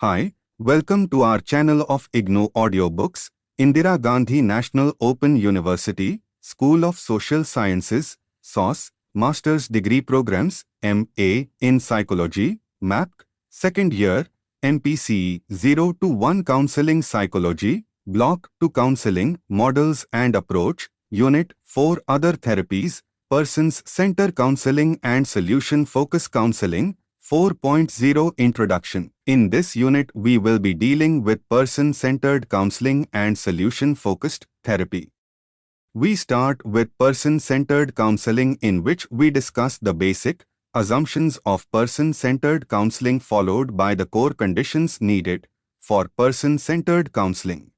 Hi, welcome to our channel of ignou audiobooks, Indira Gandhi National Open University, School of Social Sciences, SOSS, Master's Degree Programs, MA in Psychology, MAPC, Second Year, MPCE 0 to 1 Counseling Psychology, Block-2 Counseling, Models and Approach, Unit-4 Other Therapies, Persons-Centered Counseling and Solution-Focused Counseling, 4.0 Introduction. In this unit, we will be dealing with person-centered counseling and solution-focused therapy. We start with person-centered counseling, in which we discuss the basic assumptions of person-centered counseling followed by the core conditions needed for person-centered counseling.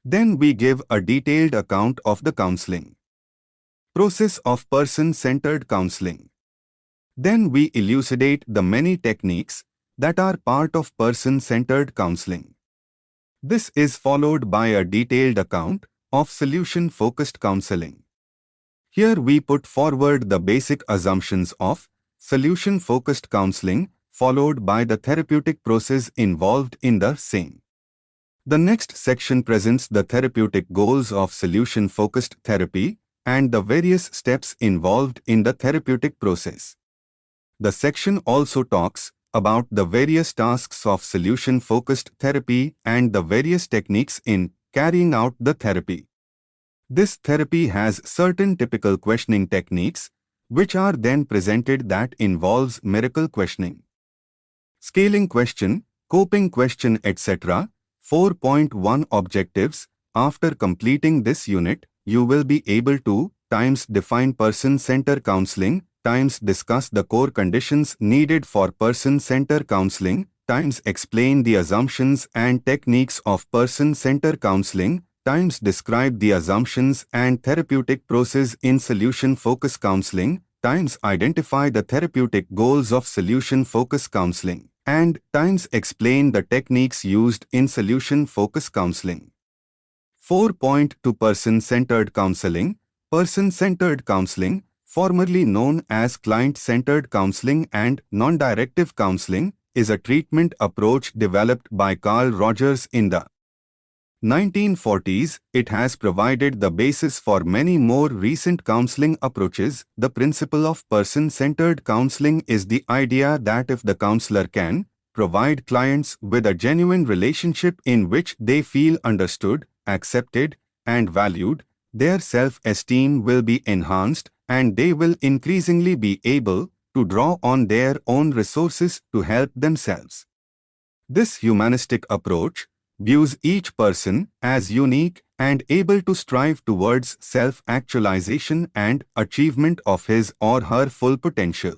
Then we give a detailed account of the counseling process of person-centered counseling. Then we elucidate the many techniques that are part of person-centered counseling. This is followed by a detailed account of solution-focused counseling. Here we put forward the basic assumptions of solution-focused counseling, followed by the therapeutic process involved in the same. The next section presents the therapeutic goals of solution-focused therapy and the various steps involved in the therapeutic process. The section also talks about the various tasks of solution-focused therapy and the various techniques in carrying out the therapy. This therapy has certain typical questioning techniques, which are then presented, that involves miracle questioning, scaling question, coping question, etc. 4.1 Objectives. After completing this unit, you will be able to times define person-centered counseling, times discuss the core conditions needed for person-centered counseling, times explain the assumptions and techniques of person-centered counseling, times describe the assumptions and therapeutic process in solution-focused counseling, times identify the therapeutic goals of solution-focused counseling, and times explain the techniques used in solution-focused counseling. 4.2 Person-centered counseling. Person-centered counseling, formerly known as client-centered counseling and non-directive counseling, is a treatment approach developed by Carl Rogers in the 1940s. It has provided the basis for many more recent counseling approaches. The principle of person-centered counseling is the idea that if the counselor can provide clients with a genuine relationship in which they feel understood, accepted, and valued, their self-esteem will be enhanced and they will increasingly be able to draw on their own resources to help themselves. This humanistic approach views each person as unique and able to strive towards self-actualization and achievement of his or her full potential.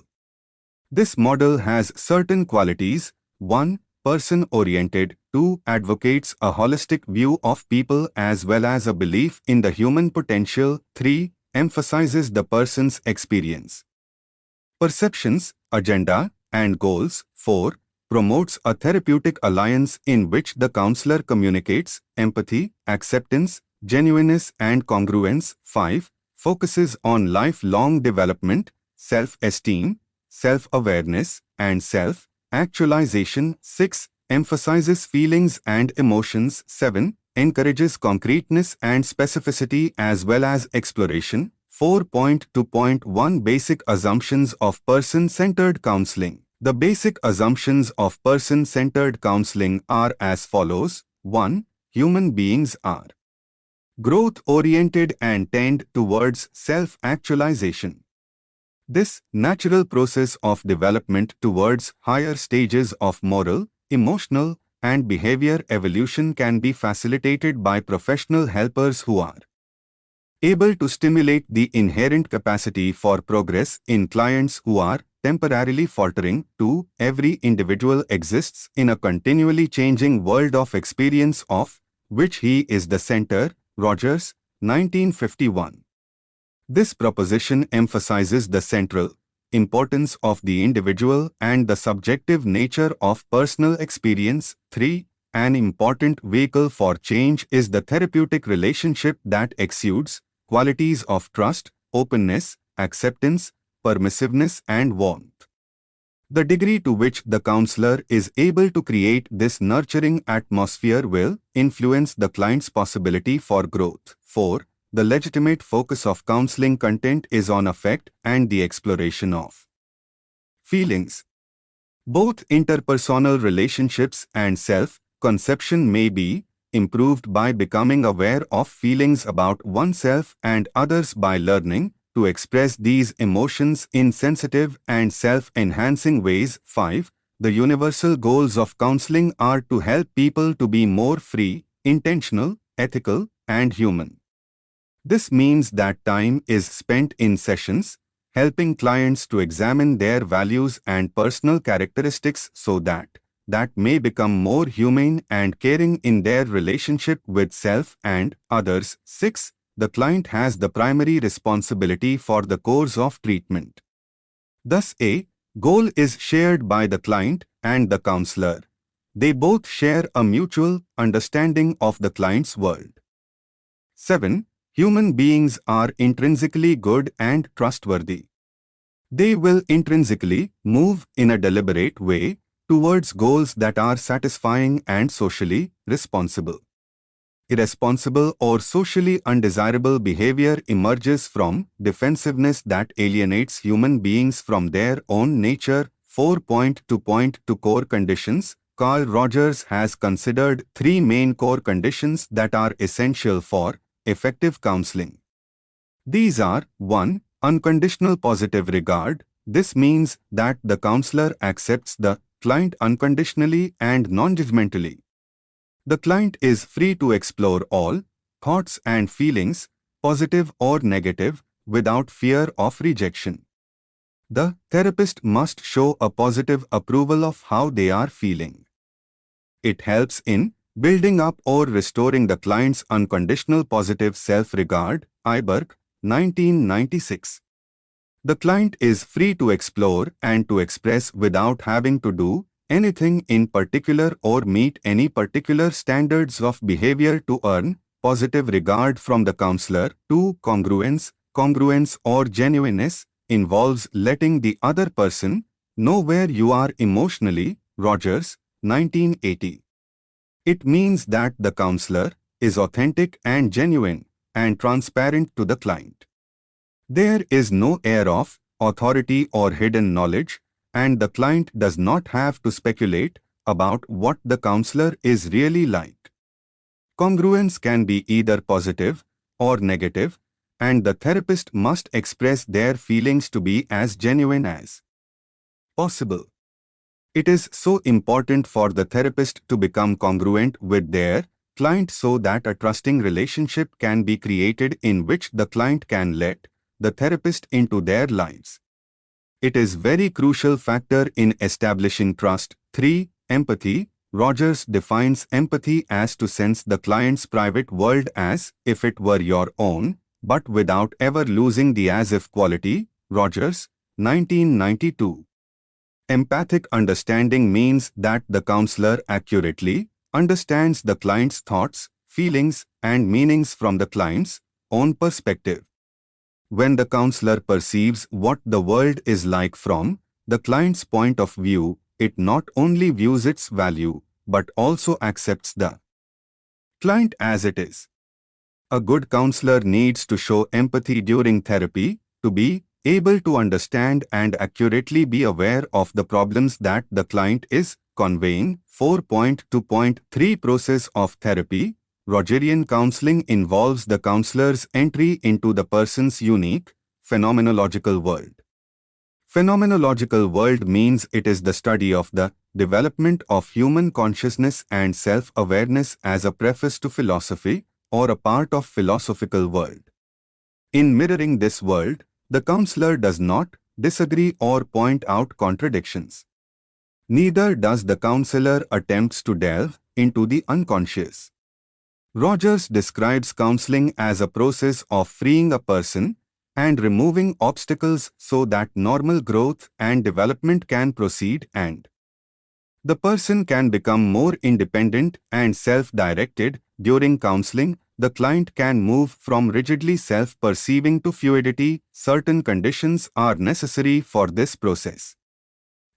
This model has certain qualities. 1. Person-oriented. 2. Advocates a holistic view of people as well as a belief in the human potential. 3. Emphasizes the person's experience, perceptions, agenda, and goals. 4. Promotes a therapeutic alliance in which the counselor communicates empathy, acceptance, genuineness, and congruence. 5. Focuses on lifelong development, self-esteem, self-awareness, and self-actualization. 6. Emphasizes feelings and emotions. 7. Encourages concreteness and specificity as well as exploration. 4.2.1 Basic assumptions of person-centered counseling. The basic assumptions of person-centered counseling are as follows. 1. Human beings are growth-oriented and tend towards self-actualization. This natural process of development towards higher stages of moral, emotional, and behavior evolution can be facilitated by professional helpers who are able to stimulate the inherent capacity for progress in clients who are temporarily faltering. 2. Every individual exists in a continually changing world of experience of which he is the center. Rogers, 1951. This proposition emphasizes the central importance of the individual and the subjective nature of personal experience. 3. An important vehicle for change is the therapeutic relationship that exudes qualities of trust, openness, acceptance, permissiveness, and warmth. The degree to which the counselor is able to create this nurturing atmosphere will influence the client's possibility for growth. 4. The legitimate focus of counseling content is on affect and the exploration of feelings. Both interpersonal relationships and self-conception may be improved by becoming aware of feelings about oneself and others by learning to express these emotions in sensitive and self-enhancing ways. 5. The universal goals of counseling are to help people to be more free, intentional, ethical, and human. This means that time is spent in sessions, helping clients to examine their values and personal characteristics so that may become more humane and caring in their relationship with self and others. 6. The client has the primary responsibility for the course of treatment. Thus, a goal is shared by the client and the counselor. They both share a mutual understanding of the client's world. 7. Human beings are intrinsically good and trustworthy. They will intrinsically move in a deliberate way towards goals that are satisfying and socially responsible. Irresponsible or socially undesirable behavior emerges from defensiveness that alienates human beings from their own nature. 4.2.2 Core conditions. Carl Rogers has considered 3 main core conditions that are essential for effective counseling. These are 1. Unconditional positive regard. This means that the counselor accepts the client unconditionally and non-judgmentally. The client is free to explore all thoughts and feelings, positive or negative, without fear of rejection. The therapist must show a positive approval of how they are feeling. It helps in building up or restoring the client's unconditional positive self-regard. Iberg, 1996. The client is free to explore and to express without having to do anything in particular or meet any particular standards of behavior to earn positive regard from the counselor. 2. Congruence. Congruence or genuineness involves letting the other person know where you are emotionally. Rogers, 1980. It means that the counselor is authentic and genuine and transparent to the client. There is no air of authority or hidden knowledge, and the client does not have to speculate about what the counselor is really like. Congruence can be either positive or negative, and the therapist must express their feelings to be as genuine as possible. It is so important for the therapist to become congruent with their client so that a trusting relationship can be created in which the client can let the therapist into their lives. It is very crucial factor in establishing trust. 3. Empathy. Rogers defines empathy as to sense the client's private world as if it were your own, but without ever losing the as-if quality. Rogers, 1992. Empathic understanding means that the counselor accurately understands the client's thoughts, feelings, and meanings from the client's own perspective. When the counselor perceives what the world is like from the client's point of view, it not only views its value, but also accepts the client as it is. A good counselor needs to show empathy during therapy to be able to understand and accurately be aware of the problems that the client is conveying. 4.2.3 Process of therapy. Rogerian counseling involves the counselor's entry into the person's unique, phenomenological world. Phenomenological world means it is the study of the development of human consciousness and self-awareness as a preface to philosophy or a part of philosophical world. In mirroring this world, the counselor does not disagree or point out contradictions. Neither does the counselor attempts to delve into the unconscious. Rogers describes counseling as a process of freeing a person and removing obstacles so that normal growth and development can proceed and the person can become more independent and self-directed. During counseling, the client can move from rigidly self-perceiving to fluidity. Certain conditions are necessary for this process.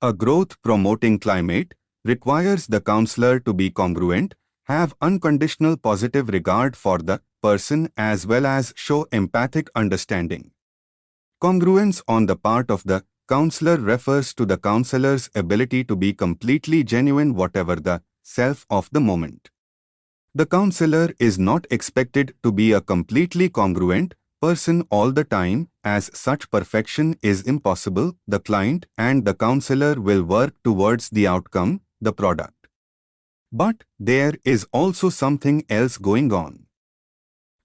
A growth-promoting climate requires the counselor to be congruent, have unconditional positive regard for the person as well as show empathic understanding. Congruence on the part of the counselor refers to the counselor's ability to be completely genuine whatever the self of the moment. The counselor is not expected to be a completely congruent person all the time, as such perfection is impossible. The client and the counselor will work towards the outcome, the product. But there is also something else going on.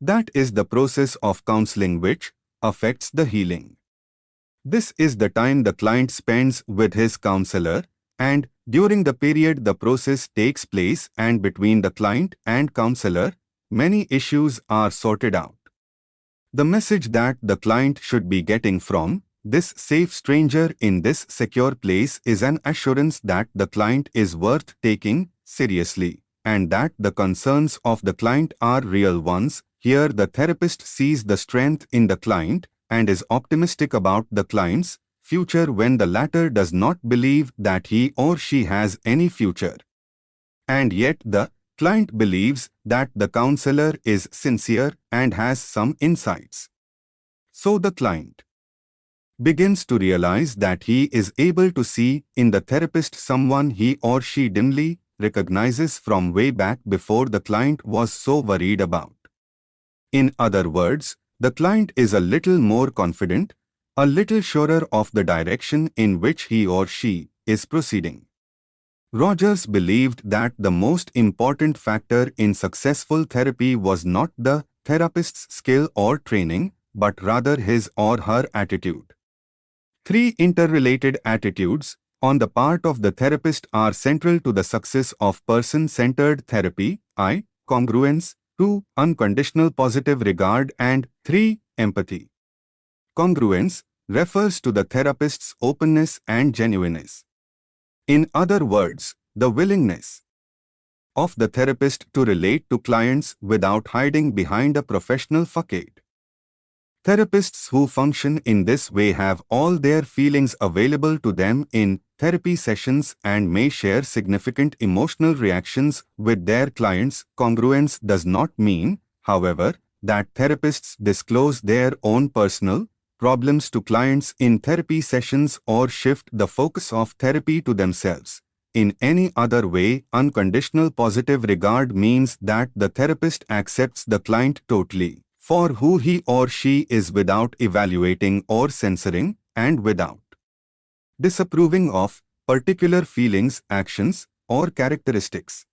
That is the process of counseling which affects the healing. This is the time the client spends with his counselor, and during the period the process takes place and between the client and counselor, many issues are sorted out. The message that the client should be getting from this safe stranger in this secure place is an assurance that the client is worth taking seriously and that the concerns of the client are real ones. Here the therapist sees the strength in the client and is optimistic about the client's future when the latter does not believe that he or she has any future. And yet the client believes that the counselor is sincere and has some insights. So the client begins to realize that he is able to see in the therapist someone he or she dimly recognizes from way back before the client was so worried about. In other words, the client is a little more confident, a little surer of the direction in which he or she is proceeding. Rogers believed that the most important factor in successful therapy was not the therapist's skill or training, but rather his or her attitude. Three interrelated attitudes on the part of the therapist are central to the success of person-centered therapy: I. Congruence, 2. Unconditional positive regard, and 3. Empathy. Congruence refers to the therapist's openness and genuineness. In other words, the willingness of the therapist to relate to clients without hiding behind a professional facade. Therapists who function in this way have all their feelings available to them in therapy sessions and may share significant emotional reactions with their clients. Congruence does not mean, however, that therapists disclose their own personal problems to clients in therapy sessions or shift the focus of therapy to themselves. In any other way, unconditional positive regard means that the therapist accepts the client totally for who he or she is without evaluating or censoring, and without disapproving of particular feelings, actions, or characteristics.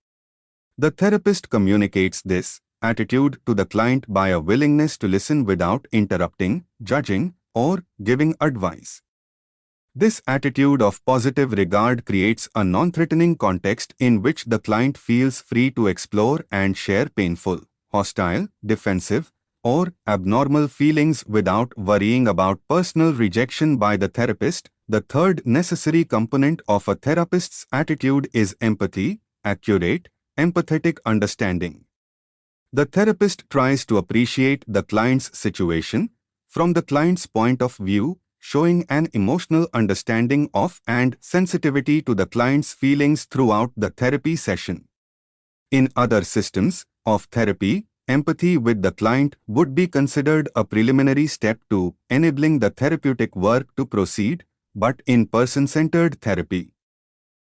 The therapist communicates this attitude to the client by a willingness to listen without interrupting, judging, or giving advice. This attitude of positive regard creates a non-threatening context in which the client feels free to explore and share painful, hostile, defensive, or abnormal feelings without worrying about personal rejection by the therapist. The third necessary component of a therapist's attitude is empathy, accurate, empathetic understanding. The therapist tries to appreciate the client's situation from the client's point of view, showing an emotional understanding of and sensitivity to the client's feelings throughout the therapy session. In other systems of therapy, empathy with the client would be considered a preliminary step to enabling the therapeutic work to proceed, but in person-centered therapy,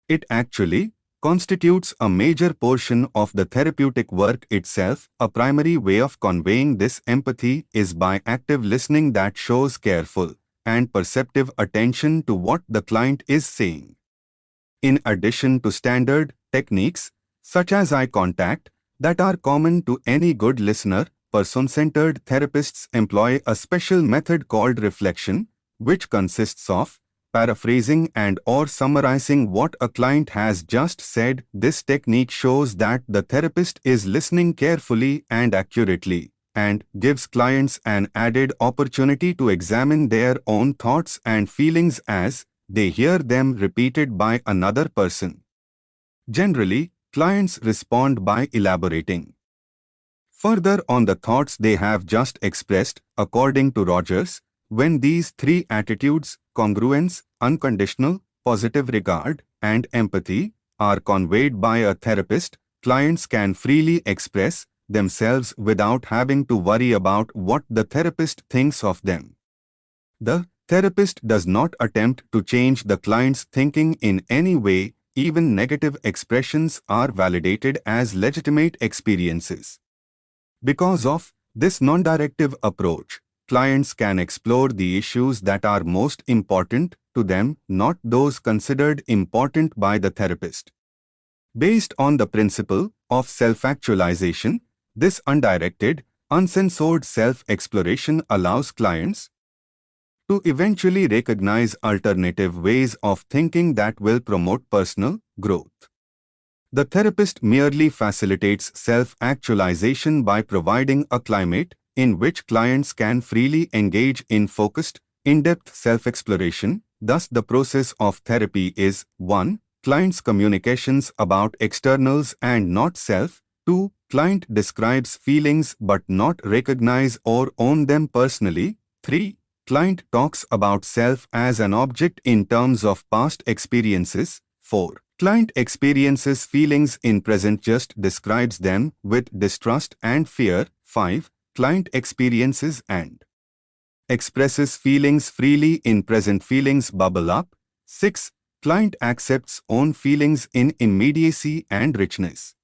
it actually constitutes a major portion of the therapeutic work itself. A primary way of conveying this empathy is by active listening that shows careful and perceptive attention to what the client is saying. In addition to standard techniques, such as eye contact, that are common to any good listener, person-centered therapists employ a special method called reflection, which consists of paraphrasing and or summarizing what a client has just said. This technique shows that the therapist is listening carefully and accurately, and gives clients an added opportunity to examine their own thoughts and feelings as they hear them repeated by another person. Generally, clients respond by elaborating further on the thoughts they have just expressed. According to Rogers, when these three attitudes, congruence, unconditional positive regard, and empathy are conveyed by a therapist, clients can freely express themselves without having to worry about what the therapist thinks of them. The therapist does not attempt to change the client's thinking in any way. Even negative expressions are validated as legitimate experiences. Because of this non-directive approach, clients can explore the issues that are most important to them, not those considered important by the therapist. Based on the principle of self-actualization, this undirected, uncensored self-exploration allows clients to eventually recognize alternative ways of thinking that will promote personal growth. The therapist merely facilitates self-actualization by providing a climate in which clients can freely engage in focused, in-depth self-exploration. Thus, the process of therapy is 1. Client's communications about externals and not self. 2. Client describes feelings but not recognize or own them personally. 3. Client talks about self as an object in terms of past experiences. 4. Client experiences feelings in present, just describes them with distrust and fear. 5. Client experiences and expresses feelings freely in present, feelings bubble up. 6. Client accepts own feelings in immediacy and richness.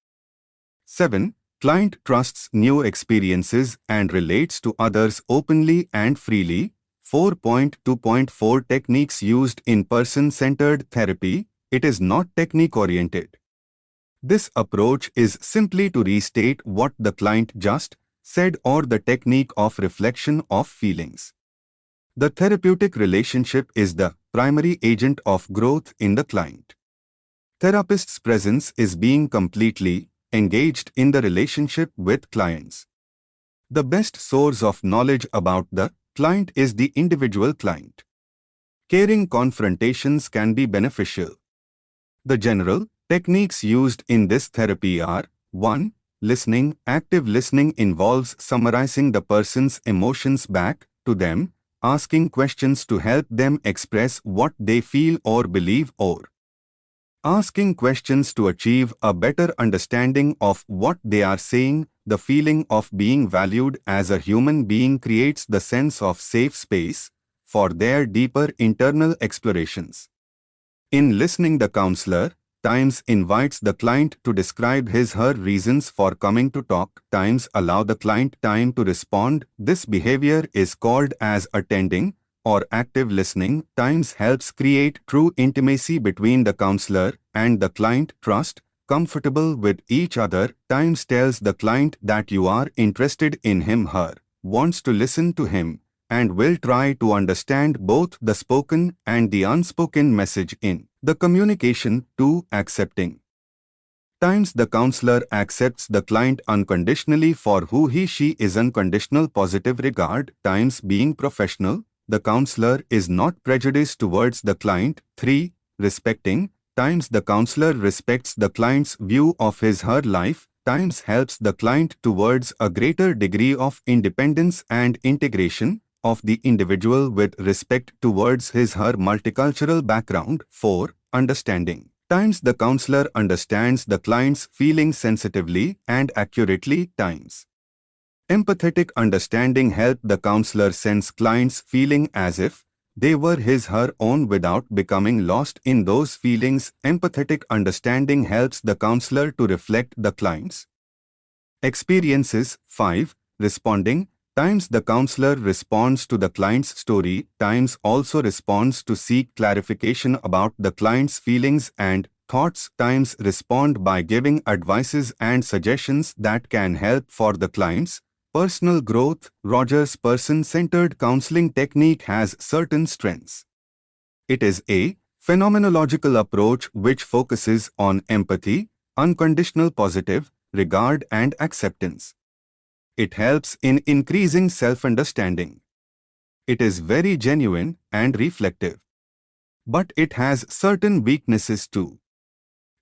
7. Client trusts new experiences and relates to others openly and freely. 4.2.4 Techniques used in person-centered therapy. It is not technique-oriented. This approach is simply to restate what the client just said, or the technique of reflection of feelings. The therapeutic relationship is the primary agent of growth in the client. Therapist's presence is being completely engaged in the relationship with clients. The best source of knowledge about the client is the individual client. Caring confrontations can be beneficial. The general techniques used in this therapy are: 1. Listening. Active listening involves summarizing the person's emotions back to them, asking questions to help them express what they feel or believe, or asking questions to achieve a better understanding of what they are saying. The feeling of being valued as a human being creates the sense of safe space for their deeper internal explorations. In listening, the counselor times invites the client to describe his/her reasons for coming to talk. Times allow the client time to respond. This behavior is called as attending or active listening. Times helps create true intimacy between the counselor and the client. Trust, comfortable with each other. Times tells the client that you are interested in him/her, wants to listen to him, and will try to understand both the spoken and the unspoken message in the communication. 2. Accepting. Times the counselor accepts the client unconditionally for who he/she is. Unconditional positive regard. Times being professional. The counselor is not prejudiced towards the client. 3. Respecting. Times the counselor respects the client's view of his/her life. Times helps the client towards a greater degree of independence and integration of the individual with respect towards his/her multicultural background. 4. Understanding. Times the counselor understands the client's feelings sensitively and accurately. Times empathetic understanding help the counselor sense client's feeling as if they were his/her own without becoming lost in those feelings. Empathetic understanding helps the counselor to reflect the client's experiences. 5. Responding. Times the counselor responds to the client's story. Times also responds to seek clarification about the client's feelings and thoughts. Times respond by giving advices and suggestions that can help for the client's personal growth. Rogers' person-centered counseling technique has certain strengths. It is a phenomenological approach which focuses on empathy, unconditional positive regard, and acceptance. It helps in increasing self-understanding. It is very genuine and reflective. But it has certain weaknesses too.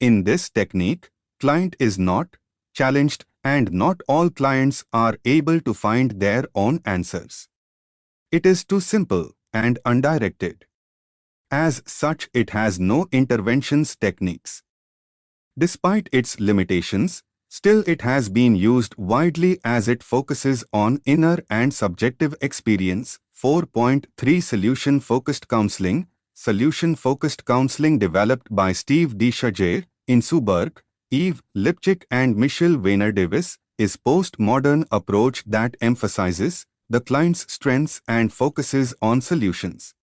In this technique, client is not challenged, and not all clients are able to find their own answers. It is too simple and undirected. As such, it has no interventions techniques. Despite its limitations, still it has been used widely as it focuses on inner and subjective experience. 4.3 Solution-Focused Counseling. Solution-Focused Counseling, developed by Steve D. Shajer, Insuberg, Eve Lipchick and Michelle Weiner Davis, is post-modern approach that emphasizes the client's strengths and focuses on solutions.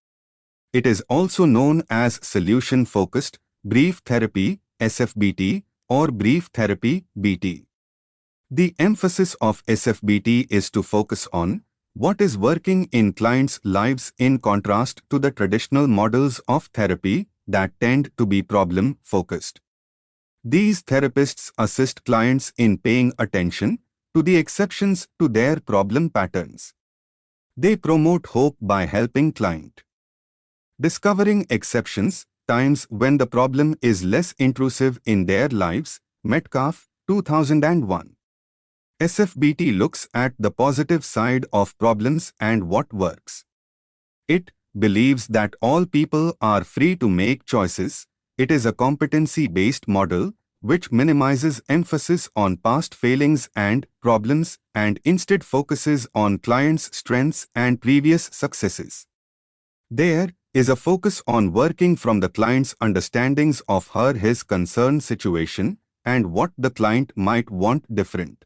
It is also known as solution-focused brief therapy, SFBT, or brief therapy, BT. The emphasis of SFBT is to focus on what is working in clients' lives in contrast to the traditional models of therapy that tend to be problem-focused. These therapists assist clients in paying attention to the exceptions to their problem patterns. They promote hope by helping client discovering exceptions, times when the problem is less intrusive in their lives. Metcalf, 2001. SFBT looks at the positive side of problems and what works. It believes that all people are free to make choices. It is a competency-based model which minimizes emphasis on past failings and problems and instead focuses on clients' strengths and previous successes. There is a focus on working from the client's understandings of his concerned situation and what the client might want different.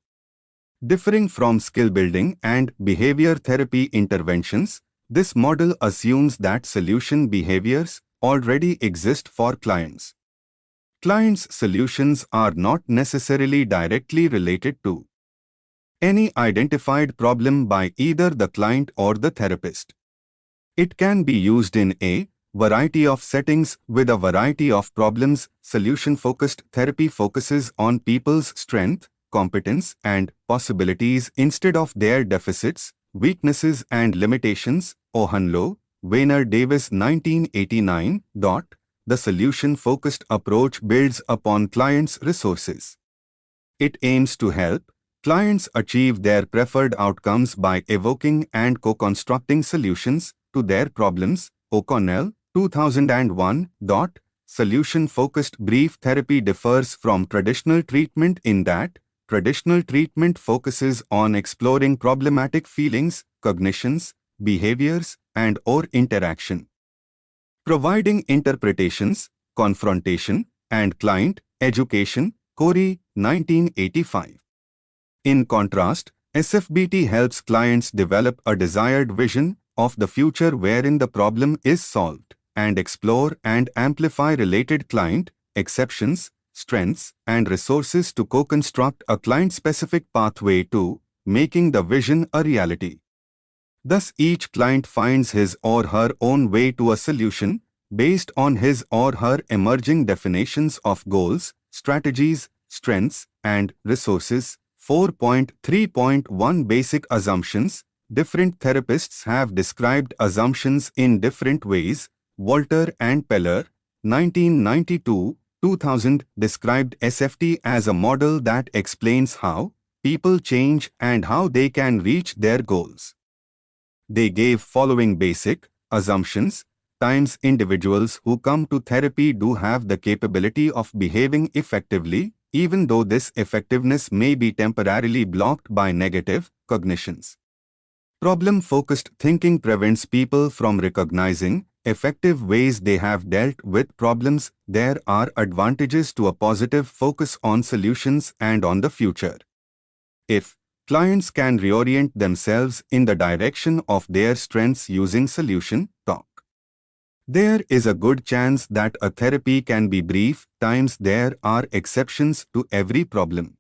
Differing from skill building and behavior therapy interventions, this model assumes that solution behaviors already exist for clients. Clients' solutions are not necessarily directly related to any identified problem by either the client or the therapist. It can be used in a variety of settings with a variety of problems. Solution-focused therapy focuses on people's strength, competence, and possibilities instead of their deficits, weaknesses, and limitations. Ohanlo, Weiner Davis, 1989. The solution-focused approach builds upon clients' resources. It aims to help clients achieve their preferred outcomes by evoking and co-constructing solutions to their problems. O'Connell, 2001. Solution-focused brief therapy differs from traditional treatment in that traditional treatment focuses on exploring problematic feelings, cognitions, behaviors, and/or interaction, providing interpretations, confrontation, and client education. Corey, 1985. In contrast, SFBT helps clients develop a desired vision of the future wherein the problem is solved, and explore and amplify related client exceptions, strengths, and resources to co-construct a client-specific pathway to making the vision a reality. Thus, each client finds his or her own way to a solution based on his or her emerging definitions of goals, strategies, strengths, and resources. 4.3.1 Basic Assumptions. Different therapists have described assumptions in different ways. Walter and Peller, 1992-2000, described SFT as a model that explains how people change and how they can reach their goals. They gave following basic assumptions. Times individuals who come to therapy do have the capability of behaving effectively, even though this effectiveness may be temporarily blocked by negative cognitions. Problem-focused thinking prevents people from recognizing effective ways they have dealt with problems. There are advantages to a positive focus on solutions and on the future. If clients can reorient themselves in the direction of their strengths using solution talk, there is a good chance that a therapy can be brief. Times there are exceptions to every problem.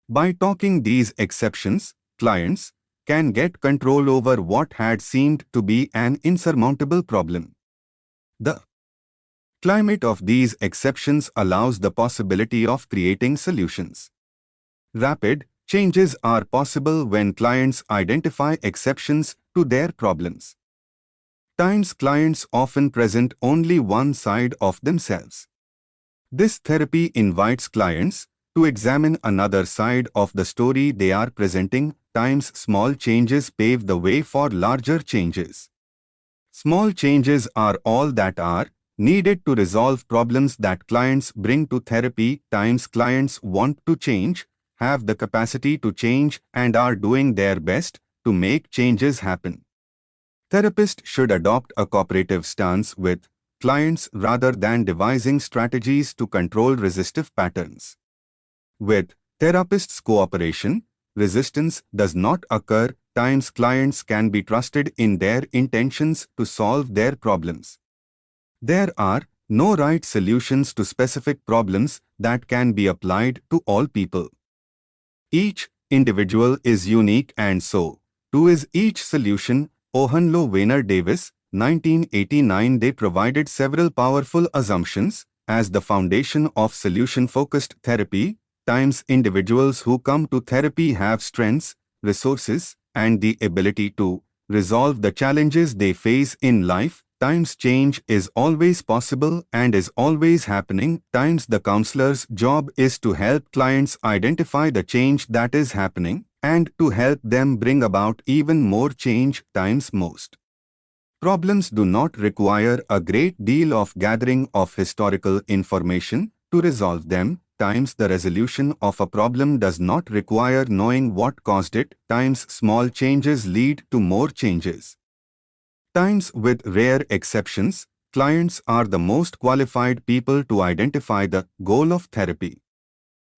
By talking these exceptions, clients can get control over what had seemed to be an insurmountable problem. The climate of these exceptions allows the possibility of creating solutions. Rapid changes are possible when clients identify exceptions to their problems. Times clients often present only one side of themselves. This therapy invites clients to examine another side of the story they are presenting. Times small changes pave the way for larger changes. Small changes are all that are needed to resolve problems that clients bring to therapy. Times clients want to change, have the capacity to change, and are doing their best to make changes happen. Therapists should adopt a cooperative stance with clients rather than devising strategies to control resistive patterns. With therapists' cooperation, resistance does not occur. Times clients can be trusted in their intentions to solve their problems. There are no right solutions to specific problems that can be applied to all people. Each individual is unique, and so, too is each solution. Ohenlo Weiner Davis, 1989. They provided several powerful assumptions as the foundation of solution-focused therapy. Times individuals who come to therapy have strengths, resources, and the ability to resolve the challenges they face in life. Times change is always possible and is always happening. Times the counselor's job is to help clients identify the change that is happening and to help them bring about even more change. Times most problems do not require a great deal of gathering of historical information to resolve them. Times the resolution of a problem does not require knowing what caused it. Times small changes lead to more changes. Times, with rare exceptions, clients are the most qualified people to identify the goal of therapy.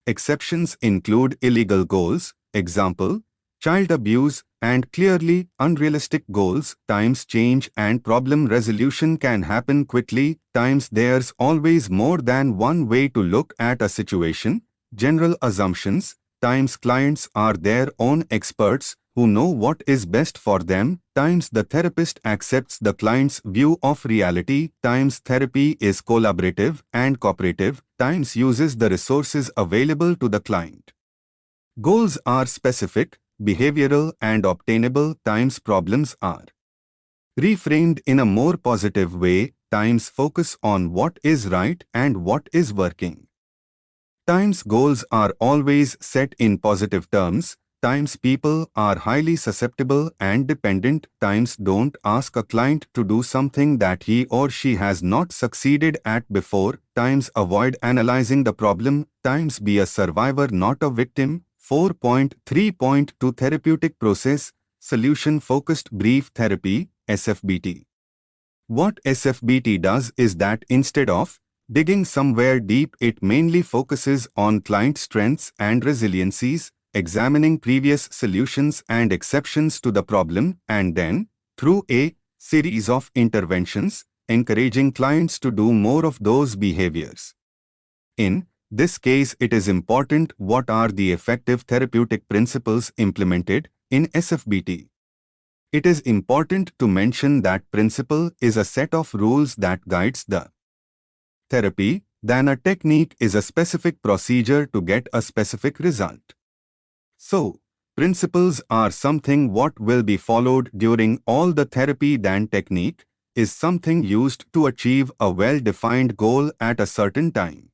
Exceptions include illegal goals, example, child abuse, and clearly unrealistic goals. Times change and problem resolution can happen quickly. Times there's always more than one way to look at a situation. General assumptions. Times clients are their own experts who know what is best for them. Times the therapist accepts the client's view of reality. Times therapy is collaborative and cooperative. Times uses the resources available to the client. Goals are specific, behavioral, and obtainable. Times problems are reframed in a more positive way. Times focus on what is right and what is working. Times goals are always set in positive terms. Times people are highly susceptible and dependent. Times don't ask a client to do something that he or she has not succeeded at before. Times avoid analyzing the problem. Times be a survivor, not a victim. 4.3.2 Therapeutic Process, Solution-Focused Brief Therapy, SFBT. What SFBT does is that instead of digging somewhere deep, it mainly focuses on client strengths and resiliencies, examining previous solutions and exceptions to the problem, and then, through a series of interventions, encouraging clients to do more of those behaviors. In this case, it is important what are the effective therapeutic principles implemented in SFBT. It is important to mention that principle is a set of rules that guides the therapy, then a technique is a specific procedure to get a specific result. So, principles are something what will be followed during all the therapy, then technique is something used to achieve a well-defined goal at a certain time.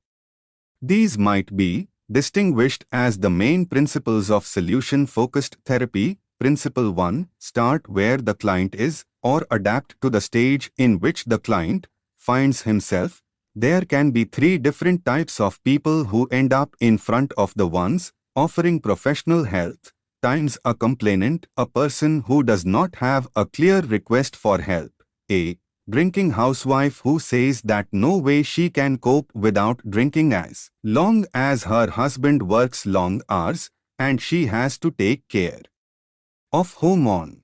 These might be distinguished as the main principles of solution-focused therapy. Principle 1, start where the client is or adapt to the stage in which the client finds himself. There can be 3 different types of people who end up in front of the ones offering professional help. Times a complainant, a person who does not have a clear request for help. A drinking housewife who says that no way she can cope without drinking as long as her husband works long hours and she has to take care of home on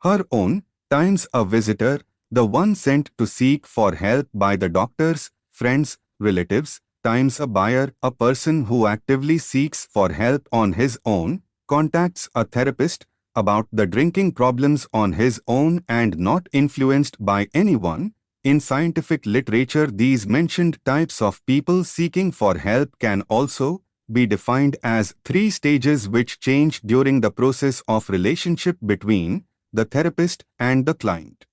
her own. Times a visitor, the one sent to seek for help by the doctors, friends, relatives. Times a buyer, a person who actively seeks for help on his own, contacts a therapist about the drinking problems on his own and not influenced by anyone. In scientific literature, these mentioned types of people seeking for help can also be defined as 3 stages which change during the process of relationship between the therapist and the client.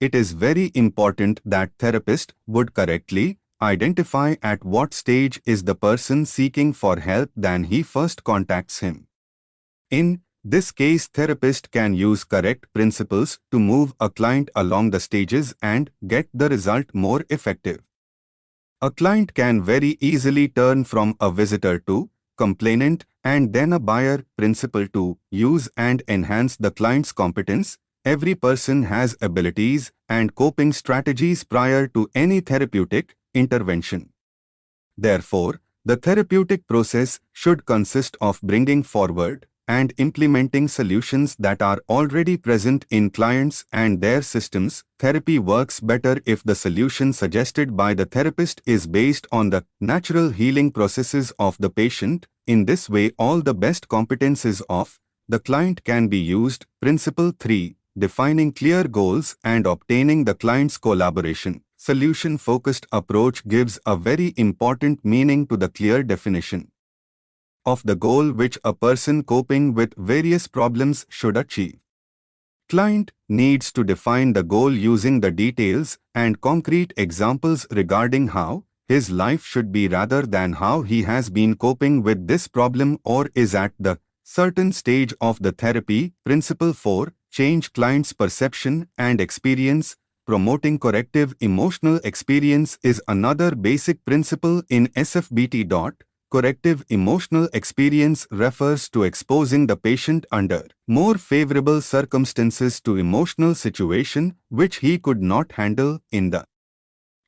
It is very important that therapist would correctly identify at what stage is the person seeking for help, then he first contacts him. In This case therapist can use correct principles to move a client along the stages and get the result more effective. A client can very easily turn from a visitor to complainant and then a buyer principle to use and enhance the client's competence. Every person has abilities and coping strategies prior to any therapeutic intervention. Therefore, the therapeutic process should consist of bringing forward and implementing solutions that are already present in clients and their systems. Therapy works better if the solution suggested by the therapist is based on the natural healing processes of the patient. In this way, all the best competences of the client can be used. Principle 3. Defining clear goals and obtaining the client's collaboration. Solution-focused approach gives a very important meaning to the clear definition of the goal which a person coping with various problems should achieve. Client needs to define the goal using the details and concrete examples regarding how his life should be rather than how he has been coping with this problem or is at the certain stage of the therapy. Principle 4. Change client's perception and experience. Promoting corrective emotional experience is another basic principle in SFBT. Corrective emotional experience refers to exposing the patient under more favorable circumstances to emotional situation which he could not handle in the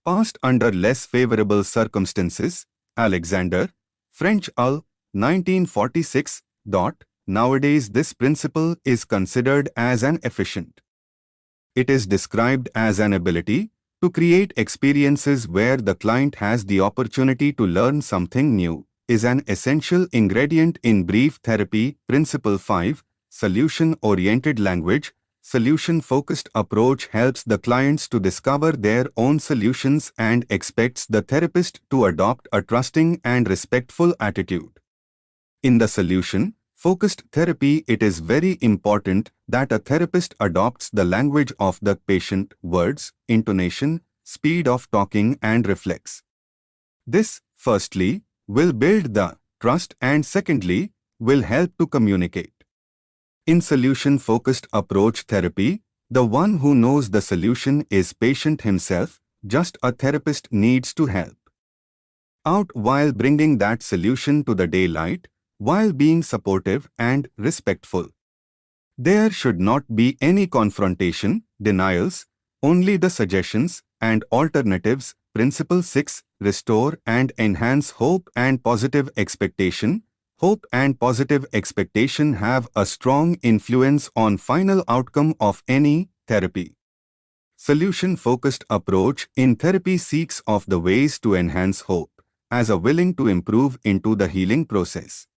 past under less favorable circumstances. Alexander, French Al, 1946. Nowadays this principle is considered as an efficient. It is described as an ability to create experiences where the client has the opportunity to learn something new, is an essential ingredient in brief therapy. Principle 5. Solution-oriented language. Solution-focused approach helps the clients to discover their own solutions and expects the therapist to adopt a trusting and respectful attitude. In the solution-focused therapy, it is very important that a therapist adopts the language of the patient, words, intonation, speed of talking and reflex. This, firstly, will build the trust and secondly, will help to communicate. In solution-focused approach therapy, the one who knows the solution is patient himself, just a therapist needs to help out while bringing that solution to the daylight, while being supportive and respectful. There should not be any confrontation, denials, only the suggestions and alternatives. Principle 6. Restore and enhance hope and positive expectation. Hope and positive expectation have a strong influence on final outcome of any therapy. Solution-focused approach in therapy seeks of the ways to enhance hope as a willing to improve into the healing process.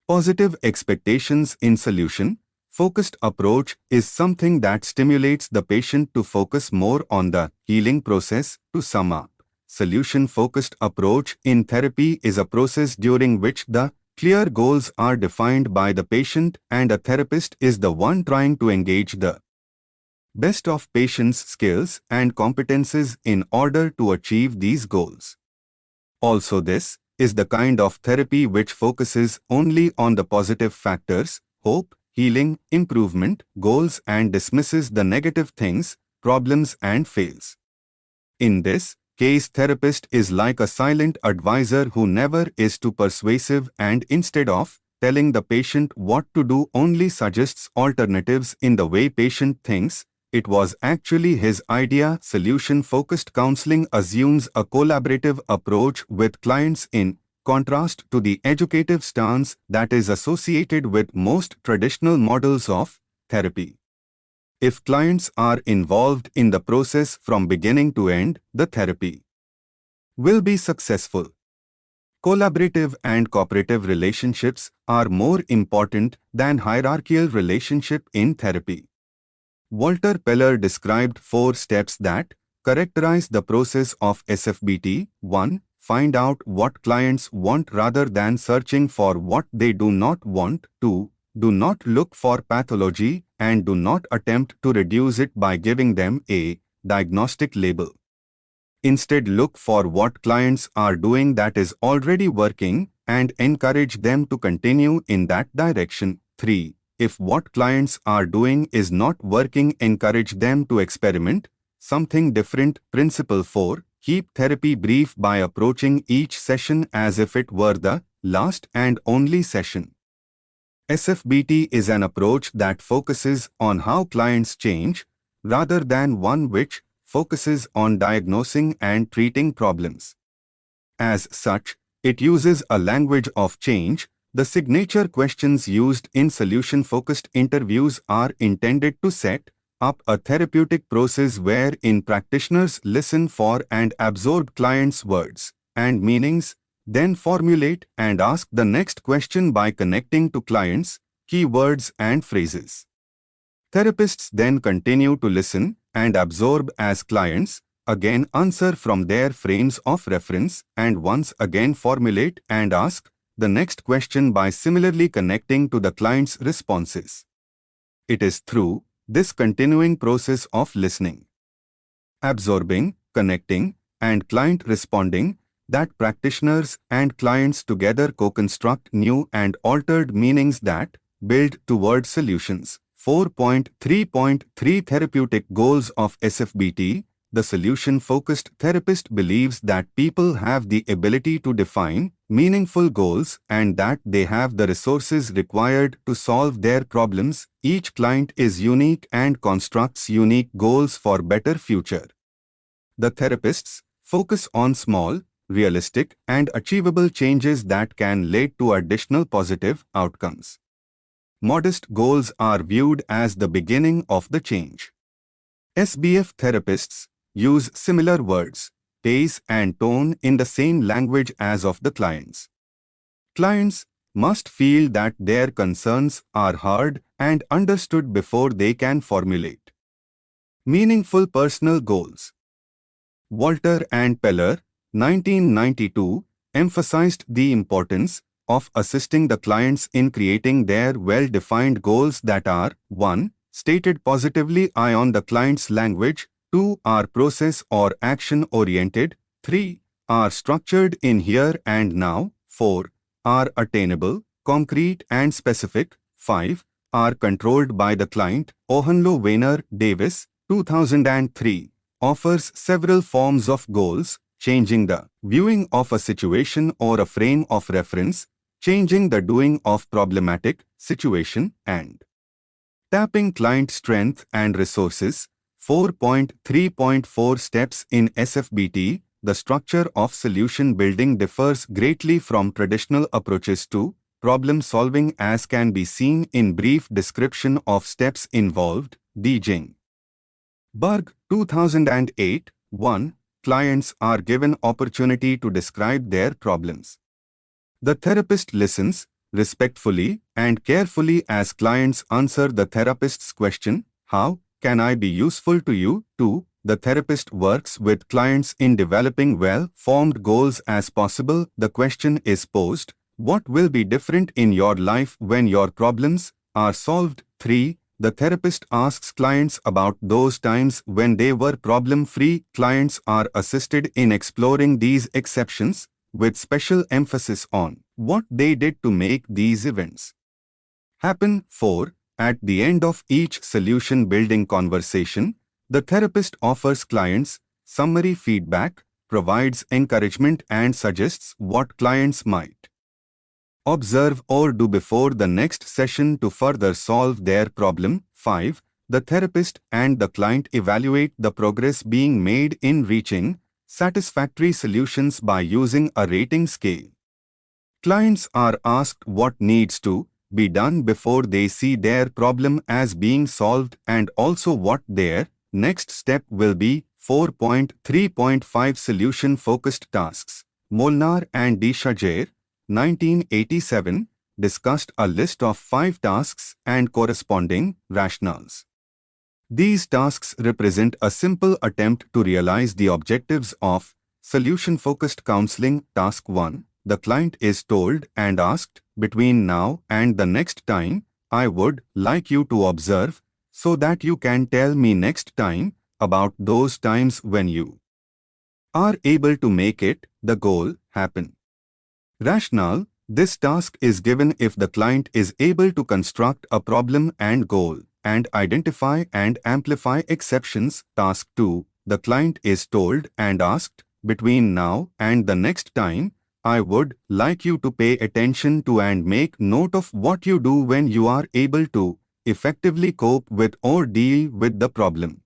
Positive expectations in solution-focused approach is something that stimulates the patient to focus more on the healing process. To sum up, solution-focused approach in therapy is a process during which the clear goals are defined by the patient and a therapist is the one trying to engage the best of patient's skills and competences in order to achieve these goals. Also, this is the kind of therapy which focuses only on the positive factors, hope, healing, improvement, goals and dismisses the negative things, problems and fails. In this case, therapist is like a silent advisor who never is too persuasive and instead of telling the patient what to do only suggests alternatives in the way patient thinks. It was actually his idea. Solution-focused counseling assumes a collaborative approach with clients in contrast to the educative stance that is associated with most traditional models of therapy. If clients are involved in the process from beginning to end, the therapy will be successful. Collaborative and cooperative relationships are more important than hierarchical relationship in therapy. Walter Peller described 4 steps that characterize the process of SFBT. 1. Find out what clients want rather than searching for what they do not want. 2. Do not look for pathology and do not attempt to reduce it by giving them a diagnostic label. Instead, look for what clients are doing that is already working and encourage them to continue in that direction. 3. If what clients are doing is not working, encourage them to experiment something different. Principle 4. Keep therapy brief by approaching each session as if it were the last and only session. SFBT is an approach that focuses on how clients change, rather than one which focuses on diagnosing and treating problems. As such, it uses a language of change. The signature questions used in solution-focused interviews are intended to set up a therapeutic process wherein practitioners listen for and absorb clients' words and meanings, then formulate and ask the next question by connecting to clients' keywords and phrases. Therapists then continue to listen and absorb as clients again answer from their frames of reference and once again formulate and ask the next question by similarly connecting to the client's responses. It is through this continuing process of listening, absorbing, connecting, and client responding that practitioners and clients together co-construct new and altered meanings that build toward solutions. 4.3.3 Therapeutic Goals of SFBT. The solution-focused therapist believes that people have the ability to define meaningful goals and that they have the resources required to solve their problems. Each client is unique and constructs unique goals for better future. The therapists focus on small, realistic, and achievable changes that can lead to additional positive outcomes. Modest goals are viewed as the beginning of the change. SBF therapists use similar words, pace, and tone in the same language as of the clients. Clients must feel that their concerns are heard and understood before they can formulate meaningful personal goals. Walter and Peller, 1992, emphasized the importance of assisting the clients in creating their well-defined goals that are 1. Stated positively on the client's language, 2. Are process or action-oriented, 3. Are structured in here and now, 4. Are attainable, concrete and specific, 5. Are controlled by the client. Ohenlo Weiner Davis, 2003, offers several forms of goals, changing the viewing of a situation or a frame of reference, changing the doing of problematic situation, and tapping client strength and resources. 4.3.4 Steps in SFBT. The structure of solution building differs greatly from traditional approaches to problem solving, as can be seen in brief description of steps involved. D. Jing. Berg, 2008. 1. Clients are given opportunity to describe their problems. The therapist listens respectfully and carefully as clients answer the therapist's question, "How can I be useful to you?" 2. The therapist works with clients in developing well-formed goals as possible. The question is posed, "What will be different in your life when your problems are solved?" 3. The therapist asks clients about those times when they were problem-free. Clients are assisted in exploring these exceptions, with special emphasis on what they did to make these events happen. 4. At the end of each solution-building conversation, the therapist offers clients summary feedback, provides encouragement, and suggests what clients might observe or do before the next session to further solve their problem. 5. The therapist and the client evaluate the progress being made in reaching satisfactory solutions by using a rating scale. Clients are asked what needs to be done before they see their problem as being solved and also what their next step will be. 4.3.5 Solution-focused tasks. Molnar and D. Shajer, 1987, discussed a list of 5 tasks and corresponding rationales. These tasks represent a simple attempt to realize the objectives of solution-focused counseling. Task 1. The client is told and asked, "Between now and the next time, I would like you to observe so that you can tell me next time about those times when you are able to make it, the goal, happen." Rationale. This task is given if the client is able to construct a problem and goal, and identify and amplify exceptions. Task 2. The client is told and asked, between now and the next time, I would like you to pay attention to and make note of what you do when you are able to effectively cope with or deal with the problem.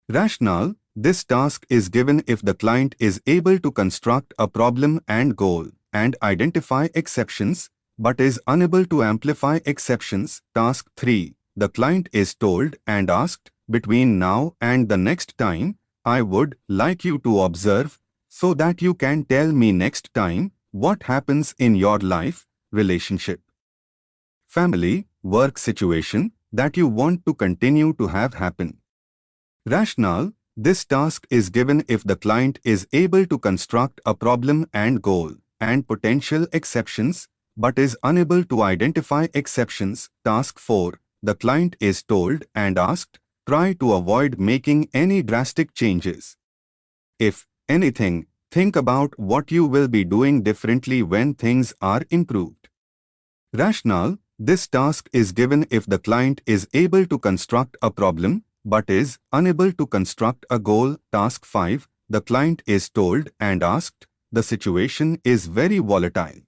Rationale. This task is given if the client is able to construct a problem and goal, and identify exceptions, but is unable to amplify exceptions. Task 3. The client is told and asked, between now and the next time, I would like you to observe, so that you can tell me next time what happens in your life, relationship, family, work situation that you want to continue to have happen. Rationale. This task is given if the client is able to construct a problem and goal, and potential exceptions, but is unable to identify exceptions. Task 4. The client is told and asked, try to avoid making any drastic changes. If anything, think about what you will be doing differently when things are improved. Rationale. This task is given if the client is able to construct a problem, but is unable to construct a goal. Task 5. The client is told and asked, the situation is very volatile.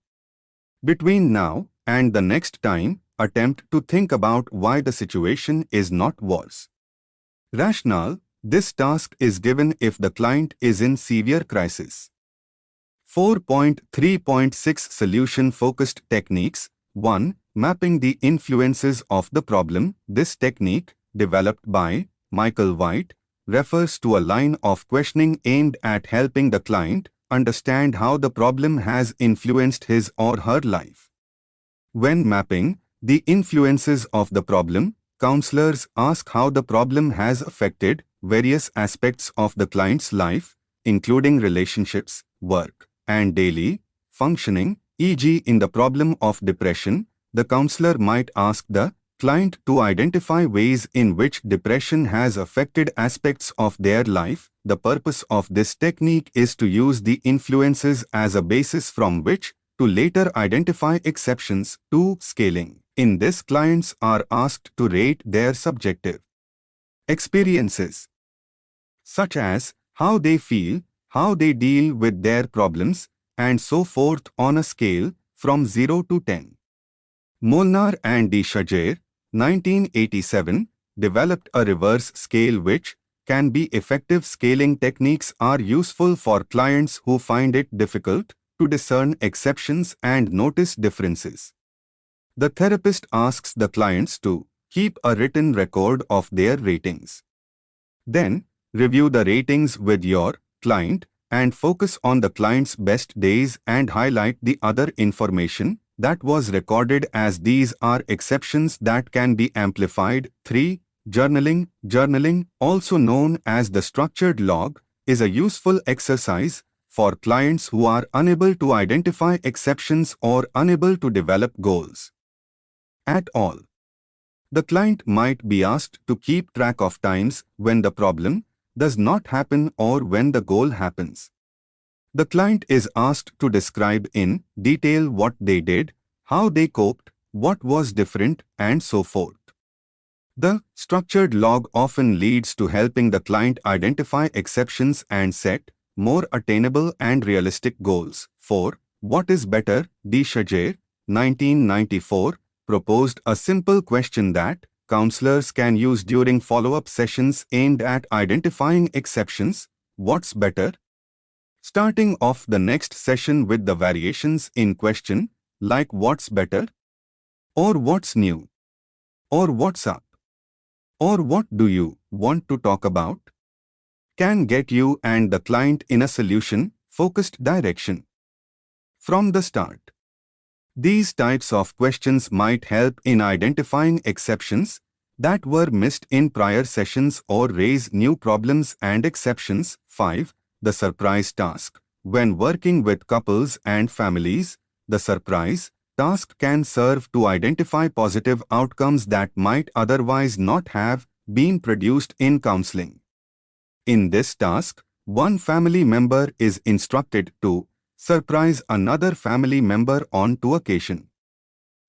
Between now and the next time, attempt to think about why the situation is not worse. Rationale. This task is given if the client is in severe crisis. 4.3.6 Solution-Focused Techniques. 1. Mapping the influences of the problem. This technique, developed by Michael White, refers to a line of questioning aimed at helping the client understand how the problem has influenced his or her life. When mapping the influences of the problem, counselors ask how the problem has affected various aspects of the client's life, including relationships, work, and daily functioning. E.g., in the problem of depression, the counselor might ask the client to identify ways in which depression has affected aspects of their life. The purpose of this technique is to use the influences as a basis from which to later identify exceptions. 2. Scaling. In this, clients are asked to rate their subjective experiences, such as how they feel, how they deal with their problems, and so forth, on a scale from 0 to 10. Molnar and de Shajer, 1987, developed a reverse scale which can be effective. Scaling techniques are useful for clients who find it difficult to discern exceptions and notice differences. The therapist asks the clients to keep a written record of their ratings. Then, review the ratings with your client and focus on the client's best days and highlight the other information that was recorded, as these are exceptions that can be amplified. 3. Journaling. Journaling, also known as the structured log, is a useful exercise for clients who are unable to identify exceptions or unable to develop goals at all. The client might be asked to keep track of times when the problem does not happen or when the goal happens. The client is asked to describe in detail what they did, how they coped, what was different, and so forth. The structured log often leads to helping the client identify exceptions and set more attainable and realistic goals. 4. What is better? De Shajer, 1994, proposed a simple question that counselors can use during follow-up sessions aimed at identifying exceptions. What's better? Starting off the next session with the variations in question, like what's better? Or what's new? Or what's up? Or what do you want to talk about? Can get you and the client in a solution-focused direction from the start. These types of questions might help in identifying exceptions that were missed in prior sessions or raise new problems and exceptions. 5. The surprise task. When working with couples and families, the surprise task can serve to identify positive outcomes that might otherwise not have been produced in counseling. In this task, one family member is instructed to surprise another family member on to occasion.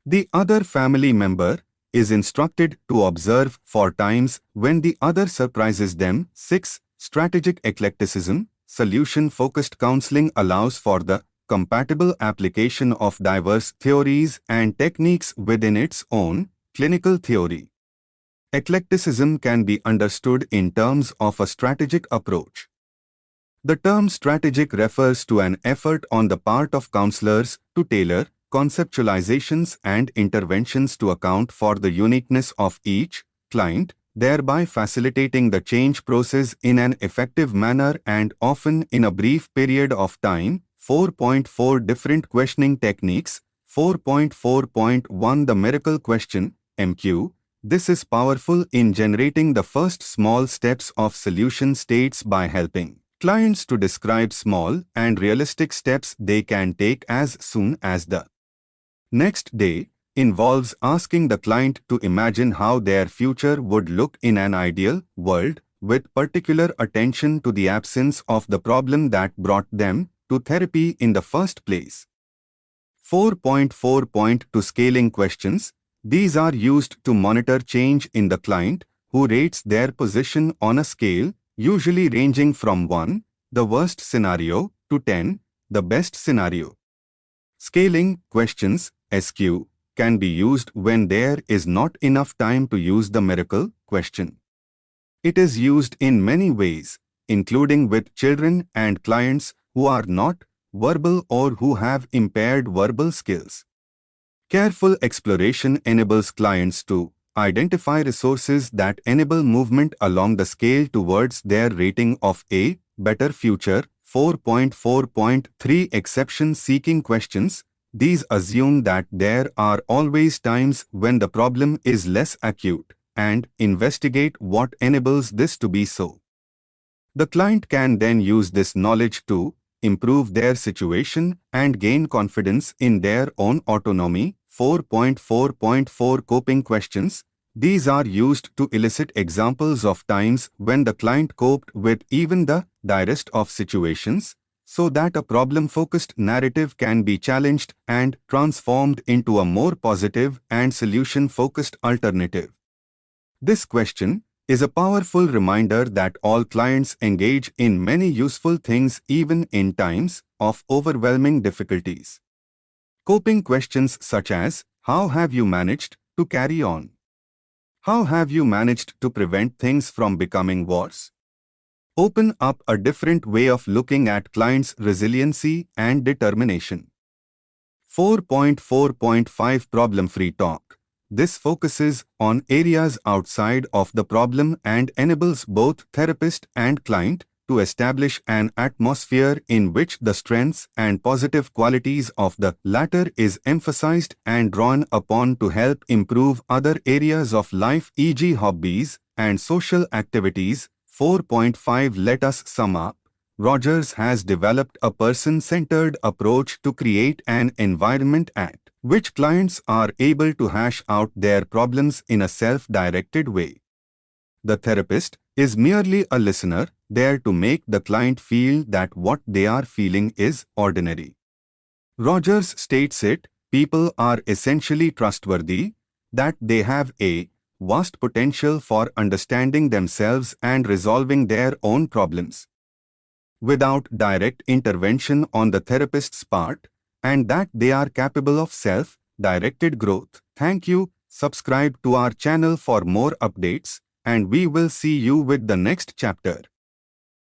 The other family member is instructed to observe for times when the other surprises them. 6. Strategic eclecticism. Solution-focused counseling allows for the compatible application of diverse theories and techniques within its own clinical theory. Eclecticism can be understood in terms of a strategic approach. The term strategic refers to an effort on the part of counselors to tailor conceptualizations and interventions to account for the uniqueness of each client, thereby facilitating the change process in an effective manner and often in a brief period of time. 4.4 Different questioning techniques. 4.4.1 The miracle question, MQ. This is powerful in generating the first small steps of solution states by helping clients to describe small and realistic steps they can take as soon as the next day. Involves asking the client to imagine how their future would look in an ideal world, with particular attention to the absence of the problem that brought them to therapy in the first place. 4.4.2 Scaling questions. These are used to monitor change in the client, who rates their position on a scale, usually ranging from 1, the worst scenario, to 10, the best scenario. Scaling questions, SQ, can be used when there is not enough time to use the miracle question. It is used in many ways, including with children and clients who are not verbal or who have impaired verbal skills. Careful exploration enables clients to identify resources that enable movement along the scale towards their rating of a better future. 4.4.3 Exception-seeking questions. These assume that there are always times when the problem is less acute and investigate what enables this to be so. The client can then use this knowledge to improve their situation and gain confidence in their own autonomy. 4.4.4 Coping questions. These are used to elicit examples of times when the client coped with even the direst of situations, so that a problem-focused narrative can be challenged and transformed into a more positive and solution-focused alternative. This question is a powerful reminder that all clients engage in many useful things even in times of overwhelming difficulties. Coping questions such as, how have you managed to carry on? How have you managed to prevent things from becoming worse? Open up a different way of looking at clients' resiliency and determination. 4.4.5 Problem-free talk. This focuses on areas outside of the problem and enables both therapist and client to establish an atmosphere in which the strengths and positive qualities of the latter is emphasized and drawn upon to help improve other areas of life, e.g. hobbies and social activities. 4.5 Let us sum up. Rogers has developed a person-centered approach to create an environment at which clients are able to hash out their problems in a self-directed way. The therapist is merely a listener, there to make the client feel that what they are feeling is ordinary. Rogers states it, people are essentially trustworthy, that they have a vast potential for understanding themselves and resolving their own problems without direct intervention on the therapist's part, and that they are capable of self-directed growth. Thank you. Subscribe to our channel for more updates, and we will see you with the next chapter.